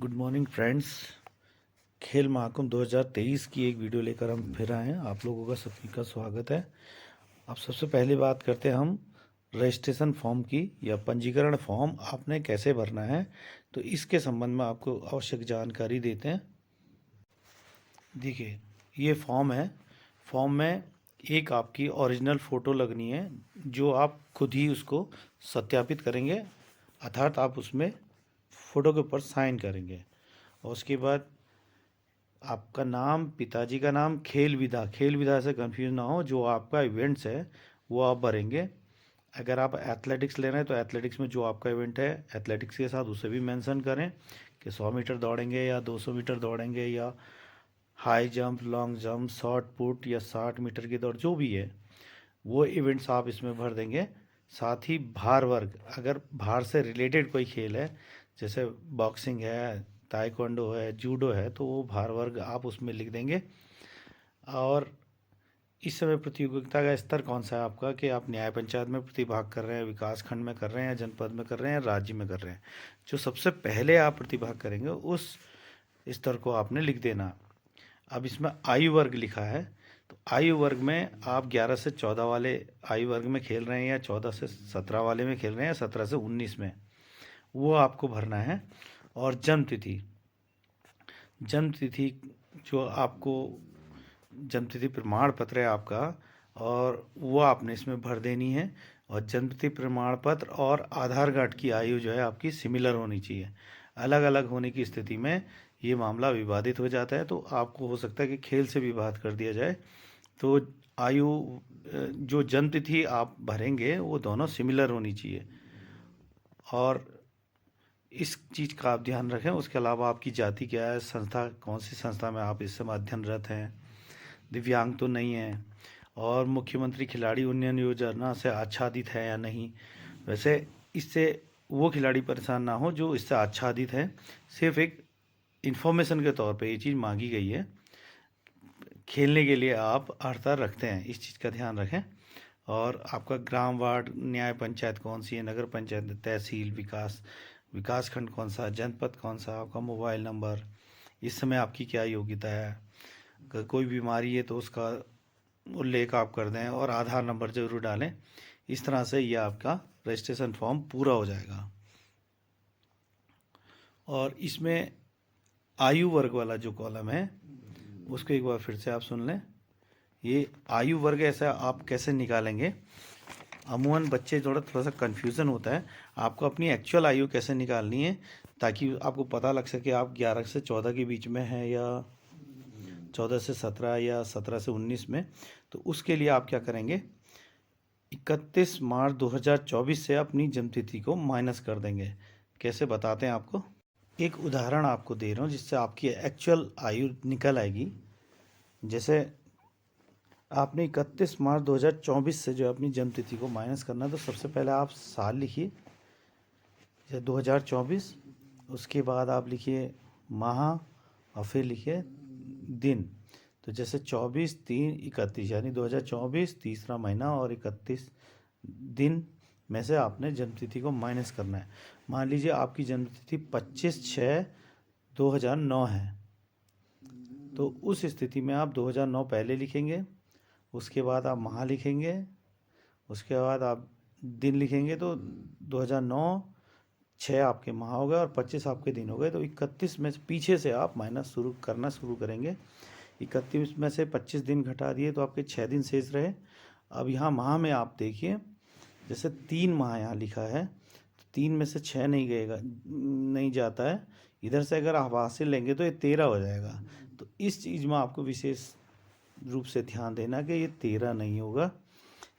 Good morning friends. खेल महाकुंभ 2023 की एक वीडियो लेकर हम फिर आए हैं। आप लोगों का सभी का स्वागत है। अब सबसे पहले बात करते हैं हम रजिस्ट्रेशन फॉर्म की या पंजीकरण फॉर्म आपने कैसे भरना है, तो इसके संबंध में आपको आवश्यक जानकारी देते हैं। देखिए, ये फॉर्म है। फॉर्म में एक आपकी ओरिजिनल फ़ोटो लगनी है, जो आप खुद ही उसको सत्यापित करेंगे, अर्थात आप उसमें फ़ोटो के ऊपर साइन करेंगे। और उसके बाद आपका नाम, पिताजी का नाम, खेल विधा से कंफ्यूज ना हो, जो आपका इवेंट्स है वो आप भरेंगे। अगर आप एथलेटिक्स ले रहे हैं तो एथलेटिक्स में जो आपका इवेंट है एथलेटिक्स के साथ उसे भी मेंशन करें कि 100 मीटर दौड़ेंगे या 200 मीटर दौड़ेंगे या high jump, long jump, short put या 60 मीटर की दौड़, जो भी है वो इवेंट्स आप इसमें भर देंगे। साथ ही भार वर्ग, अगर भार से रिलेटेड कोई खेल है जैसे बॉक्सिंग है, ताइक्वांडो है, जूडो है, तो वो भार वर्ग आप उसमें लिख देंगे। और इस समय प्रतियोगिता का स्तर कौन सा है आपका, कि आप न्याय पंचायत में प्रतिभाग कर रहे हैं, विकास खंड में कर रहे हैं, या जनपद में कर रहे हैं, या राज्य में कर रहे हैं। जो सबसे पहले आप प्रतिभाग करेंगे उस स्तर को आपने लिख देना। अब इसमें आयु वर्ग लिखा है, तो आयु वर्ग में आप 11 से 14 वाले आयु वर्ग में खेल रहे हैं, या 14 से 17 वाले में खेल रहे हैं, या 17 से 19 में, वो आपको भरना है। और जन्म तिथि जो आपको जन्म तिथि प्रमाण पत्र है आपका, और वो आपने इसमें भर देनी है। और जन्म तिथि प्रमाण पत्र और आधार कार्ड की आयु जो है आपकी सिमिलर होनी चाहिए। अलग अलग होने की स्थिति में ये मामला विवादित हो जाता है, तो आपको हो सकता है कि खेल से विवाद कर दिया जाए। तो आयु जो जन्म तिथि आप भरेंगे वो दोनों सिमिलर होनी चाहिए, और इस चीज़ का आप ध्यान रखें। उसके अलावा आपकी जाति क्या है, संस्था कौन सी संस्था में आप इस समय अध्ययनरत हैं, दिव्यांग तो नहीं है, और मुख्यमंत्री खिलाड़ी उन्नयन योजना से आच्छादित है या नहीं। वैसे इससे वो खिलाड़ी परेशान ना हो जो इससे आच्छादित है, सिर्फ एक इन्फॉर्मेशन के तौर पे ये चीज़ मांगी गई है। खेलने के लिए आप अर्हता रखते हैं, इस चीज़ का ध्यान रखें। और आपका ग्राम, वार्ड, न्याय पंचायत कौन सी है, नगर पंचायत, तहसील, विकास खंड कौन सा, जनपद कौन सा, आपका मोबाइल नंबर, इस समय आपकी क्या योग्यता है, अगर कोई बीमारी है तो उसका उल्लेख आप कर दें, और आधार नंबर जरूर डालें। इस तरह से ये आपका रजिस्ट्रेशन फॉर्म पूरा हो जाएगा। और इसमें आयु वर्ग वाला जो कॉलम है उसको एक बार फिर से आप सुन लें। ये आयु वर्ग ऐसा आप कैसे निकालेंगे, अमूमन बच्चे थोड़ा सा कन्फ्यूज़न होता है। आपको अपनी एक्चुअल आयु कैसे निकालनी है, ताकि आपको पता लग सके आप 11 से 14 के बीच में हैं, या 14 से 17, या 17 से 19 में। तो उसके लिए आप क्या करेंगे, 31 मार्च 2024 से अपनी जन्मतिथि को माइनस कर देंगे। कैसे बताते हैं आपको, एक उदाहरण आपको दे रहा हूँ जिससे आपकी एक्चुअल आयु निकल आएगी। जैसे आपने 31 मार्च 2024 से जो अपनी जन्मतिथि को माइनस करना है, तो सबसे पहले आप साल लिखिए, जैसे 2024। उसके बाद आप लिखिए माह, और फिर लिखिए दिन। तो जैसे 24/3/31, यानी 2024 तीसरा महीना और 31 दिन में से आपने जन्मतिथि को माइनस करना है। मान लीजिए आपकी जन्मतिथि 25/6/2009 है, तो उस स्थिति में आप 2009 पहले लिखेंगे, उसके बाद आप माह लिखेंगे, उसके बाद आप दिन लिखेंगे। तो 2009 6 आपके माह हो गए और 25 आपके दिन हो गए। तो 31 में से पीछे से आप माइनस करना शुरू करेंगे। 31 में से 25 दिन घटा दिए तो आपके 6 दिन शेष रहे। अब यहाँ माह में आप देखिए, जैसे 3 माह यहाँ लिखा है, तो 3 में से 6 नहीं जाता है। इधर से अगर आप हासिल लेंगे तो ये 13 हो जाएगा। तो इस चीज़ में आपको विशेष रूप से ध्यान देना कि ये 13 नहीं होगा।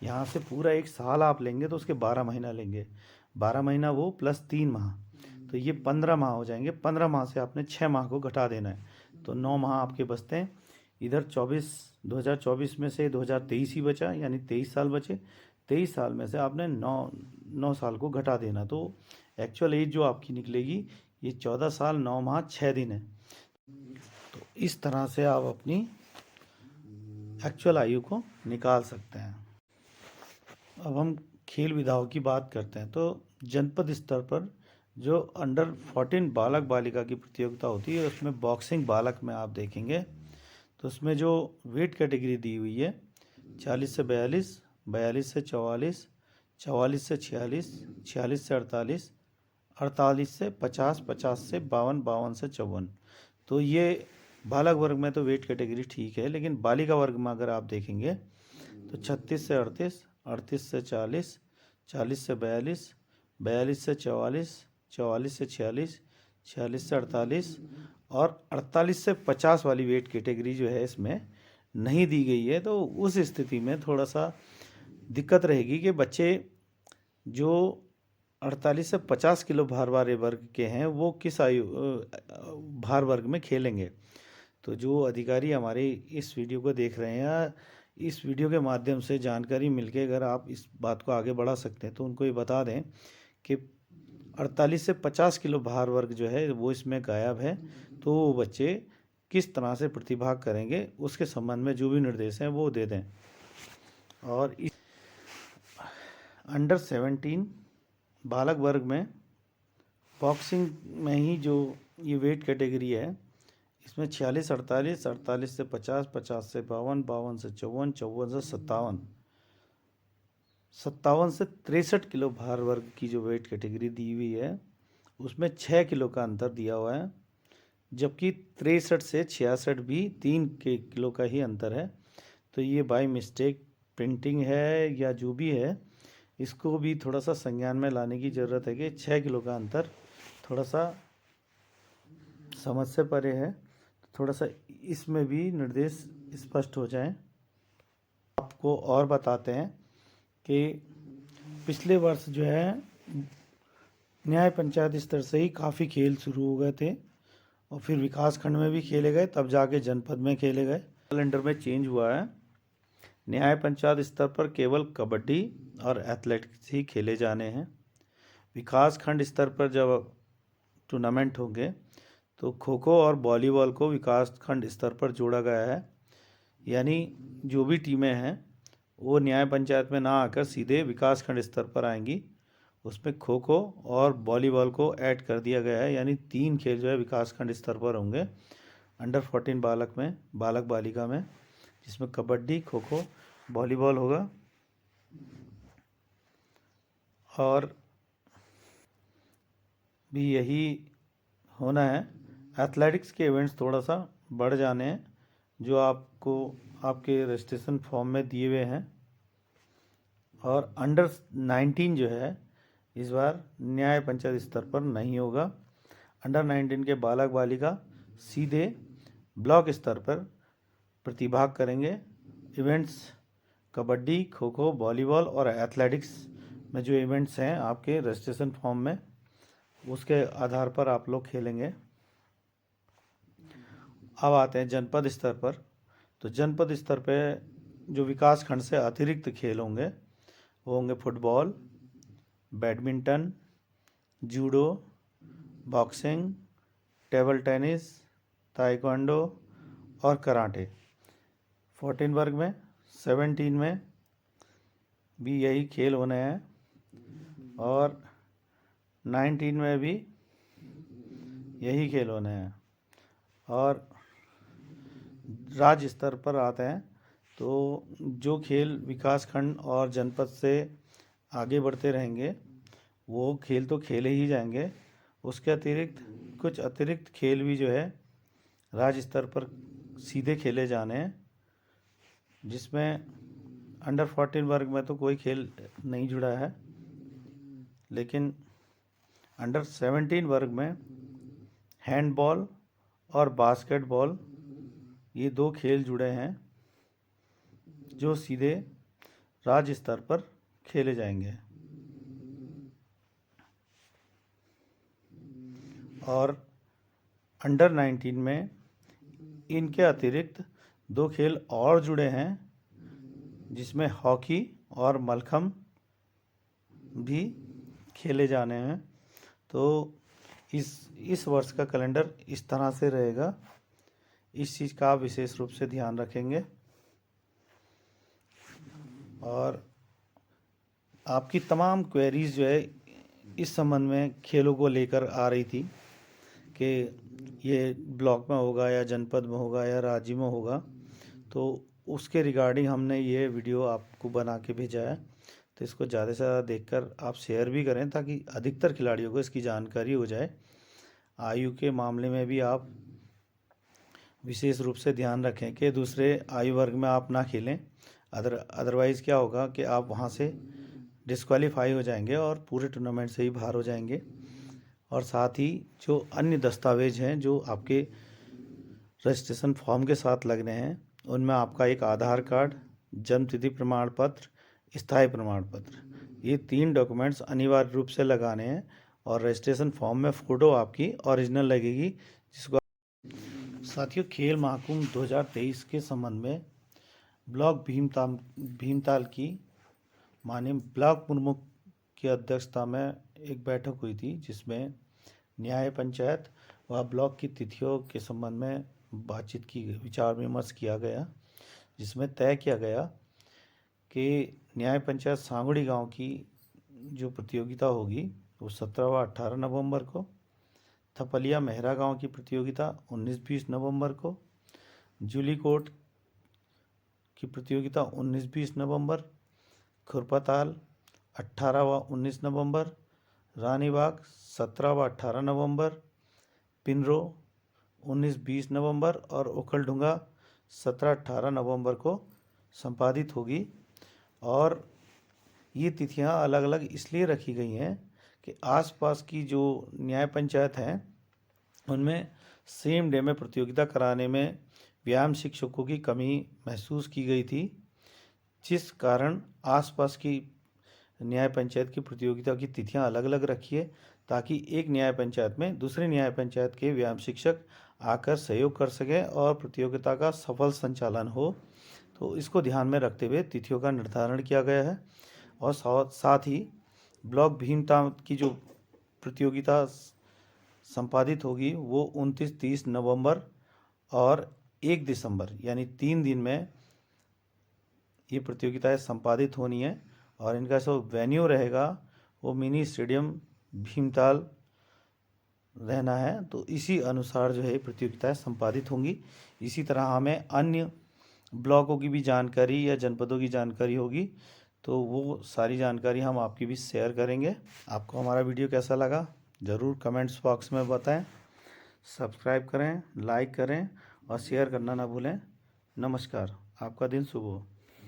यहाँ से पूरा एक साल आप लेंगे तो उसके 12 महीना लेंगे, 12 महीना वो प्लस 3 माह, तो ये 15 माह हो जाएंगे। 15 माह से आपने 6 माह को घटा देना है, तो 9 माह आपके बचते हैं। इधर 2024 में से 2023 ही बचा, यानी 23 साल बचे। 23 साल में से आपने 9 साल को घटा देना, तो एक्चुअल एज जो आपकी निकलेगी ये 14 साल 9 माह 6 दिन है। तो इस तरह से आप अपनी एक्चुअल आयु को निकाल सकते हैं। अब हम खेल विधाओं की बात करते हैं, तो जनपद स्तर पर जो अंडर 14 बालक बालिका की प्रतियोगिता होती है उसमें बॉक्सिंग बालक में आप देखेंगे तो उसमें जो वेट कैटेगरी दी हुई है 40 से 42, 42 से 44, 44 से 46, 46 से 48, 48 से 50, 50 से 52, 52 से 54। तो ये बालक वर्ग में तो वेट कैटेगरी ठीक है, लेकिन बालिका वर्ग में अगर आप देखेंगे तो 36 से 38, 38 से 40, 40 से 42, 42 से 44, 44 से 46, 46 से 48 और 48 से 50 वाली वेट कैटेगरी जो है इसमें नहीं दी गई है। तो उस स्थिति में थोड़ा सा दिक्कत रहेगी कि बच्चे जो 48 से 50 किलो भार वाले वर्ग के हैं वो किस आयु भार वर्ग में खेलेंगे। तो जो अधिकारी हमारे इस वीडियो को देख रहे हैं, इस वीडियो के माध्यम से जानकारी मिलके अगर आप इस बात को आगे बढ़ा सकते हैं तो उनको ये बता दें कि 48 से 50 किलो भार वर्ग जो है वो इसमें गायब है। तो वो बच्चे किस तरह से प्रतिभाग करेंगे उसके संबंध में जो भी निर्देश हैं वो दे दें। और इस अंडर 17 बालक वर्ग में बॉक्सिंग में ही जो ये वेट कैटेगरी है इसमें 46, 48, 48 से 50, 50 से 52, 52 से 54, 54 से 57, 57 से 63 किलो भार वर्ग की जो वेट कैटेगरी दी हुई है उसमें 6 किलो का अंतर दिया हुआ है, जबकि 63 से 66 भी 3 किलो का ही अंतर है। तो ये बाय मिस्टेक प्रिंटिंग है या जो भी है, इसको भी थोड़ा सा संज्ञान में लाने की ज़रूरत है कि 6 किलो का अंतर थोड़ा सा समझ से परे है। थोड़ा सा इसमें भी निर्देश स्पष्ट हो जाएं। आपको और बताते हैं कि पिछले वर्ष जो है न्याय पंचायत स्तर से ही काफ़ी खेल शुरू हो गए थे और फिर विकास खंड में भी खेले गए, तब जाके जनपद में खेले गए। कैलेंडर में चेंज हुआ है। न्याय पंचायत स्तर पर केवल कबड्डी और एथलेटिक्स ही खेले जाने हैं। विकास खंड स्तर पर जब टूर्नामेंट होंगे तो खो खो और वॉलीबॉल को विकास खंड स्तर पर जोड़ा गया है, यानी जो भी टीमें हैं वो न्याय पंचायत में ना आकर सीधे विकास खंड स्तर पर आएंगी। उसमें खो खो और वॉलीबॉल को ऐड कर दिया गया है, यानी 3 खेल जो है विकास खंड स्तर पर होंगे अंडर 14 बालक में, बालक बालिका में, जिसमें कबड्डी, खो खो, वॉलीबॉल होगा। और भी यही होना है। एथलेटिक्स के इवेंट्स थोड़ा सा बढ़ जाने हैं जो आपको आपके रजिस्ट्रेशन फॉर्म में दिए हुए हैं। और अंडर 19 जो है इस बार न्याय पंचायत स्तर पर नहीं होगा। अंडर 19 के बालक बालिका सीधे ब्लॉक स्तर पर प्रतिभाग करेंगे। इवेंट्स कबड्डी, खो खो, वॉलीबॉल और एथलेटिक्स में जो इवेंट्स हैं आपके रजिस्ट्रेशन फॉर्म में, उसके आधार पर आप लोग खेलेंगे। अब आते हैं जनपद स्तर पर। तो जनपद स्तर पे जो विकास खंड से अतिरिक्त खेल होंगे वो होंगे football, badminton, judo, boxing, table tennis, taekwondo और कराटे। 14 वर्ग में, 17 में भी यही खेल होने हैं और 19 में भी यही खेल होने हैं। और राज्य स्तर पर आते हैं तो जो खेल विकास खंड और जनपद से आगे बढ़ते रहेंगे वो खेल तो खेले ही जाएंगे। उसके अतिरिक्त कुछ अतिरिक्त खेल भी जो है राज्य स्तर पर सीधे खेले जाने हैं, जिसमें अंडर 14 वर्ग में तो कोई खेल नहीं जुड़ा है, लेकिन अंडर 17 वर्ग में हैंडबॉल और बास्केटबॉल ये 2 खेल जुड़े हैं जो सीधे राज्य स्तर पर खेले जाएंगे। और अंडर 19 में इनके अतिरिक्त 2 खेल और जुड़े हैं जिसमें हॉकी और मलखम्ब भी खेले जाने हैं। तो इस वर्ष का कैलेंडर इस तरह से रहेगा। इस चीज़ का आप विशेष रूप से ध्यान रखेंगे। और आपकी तमाम क्वेरीज जो है इस संबंध में खेलों को लेकर आ रही थी कि ये ब्लॉक में होगा या जनपद में होगा या राज्य में होगा, तो उसके रिगार्डिंग हमने ये वीडियो आपको बना के भेजा है। तो इसको ज़्यादा से ज़्यादा देखकर आप शेयर भी करें ताकि अधिकतर खिलाड़ियों को इसकी जानकारी हो जाए। आयु के मामले में भी आप विशेष रूप से ध्यान रखें कि दूसरे आयु वर्ग में आप ना खेलें, अदरवाइज़ क्या होगा कि आप वहाँ से डिस्क्वालीफाई हो जाएंगे और पूरे टूर्नामेंट से ही बाहर हो जाएंगे। और साथ ही जो अन्य दस्तावेज हैं जो आपके रजिस्ट्रेशन फॉर्म के साथ लगने हैं, उनमें आपका एक आधार कार्ड, जन्मतिथि प्रमाण पत्र, स्थायी प्रमाण पत्र, ये 3 डॉक्यूमेंट्स अनिवार्य रूप से लगाने हैं। और रजिस्ट्रेशन फॉर्म में फ़ोटो आपकी ओरिजिनल लगेगी, जिसको साथियों खेल महाकुंभ 2023 के संबंध में ब्लॉक भीमताल की माननीय ब्लॉक प्रमुख की अध्यक्षता में एक बैठक हुई थी, जिसमें न्याय पंचायत व ब्लॉक की तिथियों के संबंध में बातचीत की, विचार विमर्श किया गया, जिसमें तय किया गया कि न्याय पंचायत सांगुड़ी गांव की जो प्रतियोगिता होगी वो 17 व 18 नवंबर को, थपलिया मेहरा गांव की प्रतियोगिता 19-20 नवंबर को, जूलीकोट की प्रतियोगिता 19-20 नवंबर, खुरपाताल 18 व 19 नवंबर, रानीबाग 17 व 18 नवंबर, पिनरो 19-20 नवंबर और ओखलढुंगा 17-18 नवंबर को संपादित होगी। और ये तिथियां अलग अलग इसलिए रखी गई हैं कि आसपास की जो न्याय पंचायत हैं उनमें सेम डे में प्रतियोगिता कराने में व्यायाम शिक्षकों की कमी महसूस की गई थी, जिस कारण आसपास की न्याय पंचायत की प्रतियोगिता की तिथियां अलग अलग रखी है, ताकि एक न्याय पंचायत में दूसरे न्याय पंचायत के व्यायाम शिक्षक आकर सहयोग कर सकें और प्रतियोगिता का सफल संचालन हो। तो इसको ध्यान में रखते हुए तिथियों का निर्धारण किया गया है। और साथ ही ब्लॉक भीमताल की जो प्रतियोगिता संपादित होगी वो 29-30 नवंबर और 1 दिसंबर यानी 3 दिन में ये प्रतियोगिताएं संपादित होनी है। और इनका जो वेन्यू रहेगा वो मिनी स्टेडियम भीमताल रहना है। तो इसी अनुसार जो है प्रतियोगिताएं संपादित होंगी। इसी तरह हमें अन्य ब्लॉकों की भी जानकारी या जनपदों की जानकारी होगी, तो वो सारी जानकारी हम आपकी भी शेयर करेंगे। आपको हमारा वीडियो कैसा लगा ज़रूर कमेंट्स बॉक्स में बताएं। सब्सक्राइब करें, लाइक करें और शेयर करना ना भूलें। नमस्कार, आपका दिन शुभ हो।